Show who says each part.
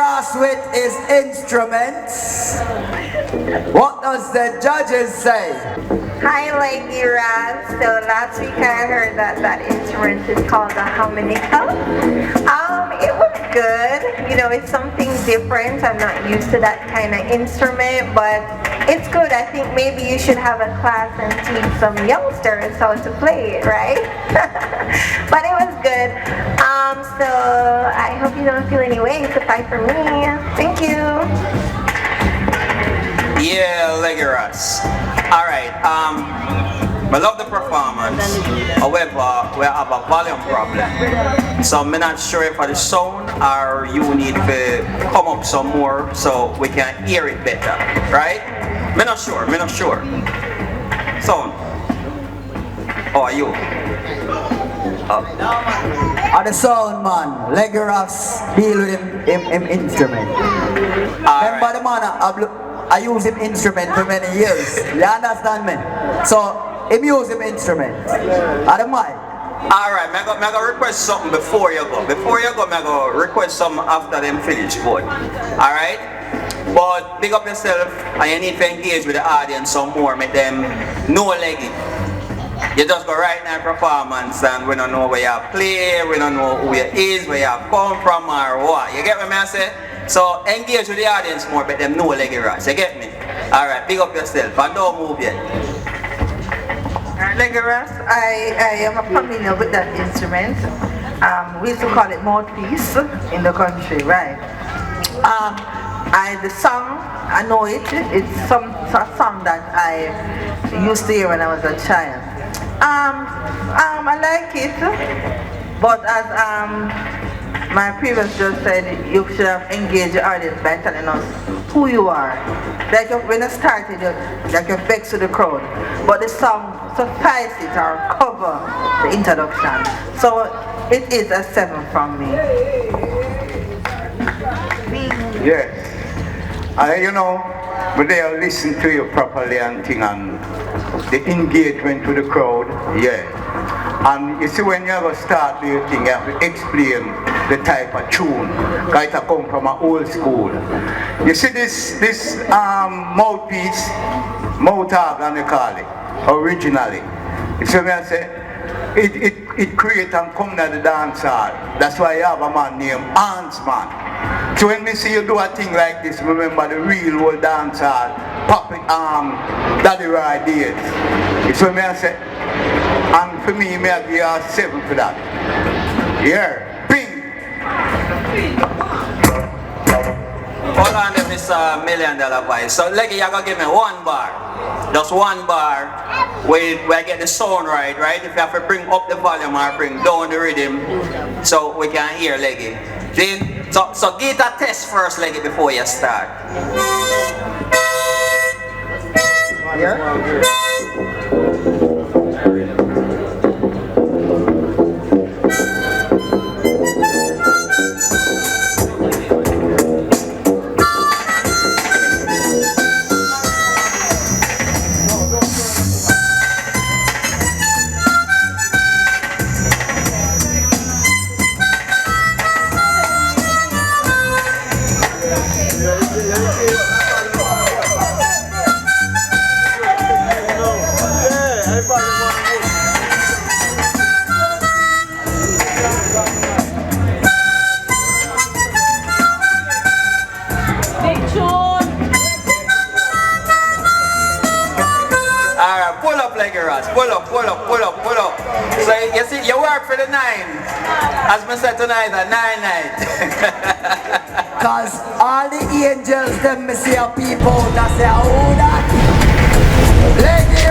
Speaker 1: Ras with his instruments. What does the judges say?
Speaker 2: Hi, Leggy Ras. So last week I heard that instrument is called a harmonica. It was good. You know, it's something different. I'm not used to that kind of instrument, but it's good. I think maybe you should have a class and teach some youngsters how to play it, right? But it was good. So I hope you don't feel any way to fight for me. Thank you.
Speaker 3: Yeah, Leggy Ras. Alright, I love the performance. However, we have a volume problem. So I'm not sure if the sound or you need to come up some more so we can hear it better. Right? I'm not sure. Sound. How are you?
Speaker 1: The sound man, Leggy Ras deal with him instrument. Remember the man, I use him instrument for many years. You understand me? So him use him instrument. I don't mind.
Speaker 3: Alright, I'm going to request something before you go. Before you go, I'm going to request something after them finish good. Alright? But big up yourself and you need to engage with the audience some more, make them know Leggy. You just go right now performance and we don't know where you play, we don't know who you is, where you come from or what. You get what I say? So engage with the audience more, but them know Leggy Ras. You get me? Alright, big up yourself and don't move yet.
Speaker 4: Leggy Ras, I am familiar with that instrument. We used to call it mouthpiece in the country, right? The song, I know it. It's a song that I used to hear when I was a child. I like it, but as my previous judge said, you should have engaged the audience by telling us who you are. Like when I started, like you vex to the crowd, but the song suffices or cover the introduction. So it is a 7 from me.
Speaker 5: Yes. You know, but they'll listen to you properly and thing and the engagement to the crowd, yeah. And you see when you ever start the thing, you have to explain the type of tune. Because it come from an old school. You see this mouthpiece, mouth organ they call it, originally. You see what I say? It create and come to the dance hall. That's why you have a man named Hans Man. So when we see you do a thing like this, remember the real old dance hall, Daddy Ride days. It's what I say. And for me, I give you a 7 for that. Yeah, ping.
Speaker 3: Hold on to this $1 million voice. So Leggy, you're going to give me 1 bar. Just 1 bar. Where I get the sound right? If you have to bring up the volume or bring down the rhythm so we can hear Leggy. So get a test first, Leggy, before you start.
Speaker 1: Yeah?
Speaker 3: Alright, pull up Leggy Ras, pull up. So you see, you work for the 9. As I said tonight, a 9 night.
Speaker 1: Cause all the angels them me see a people that say, who that? Leggy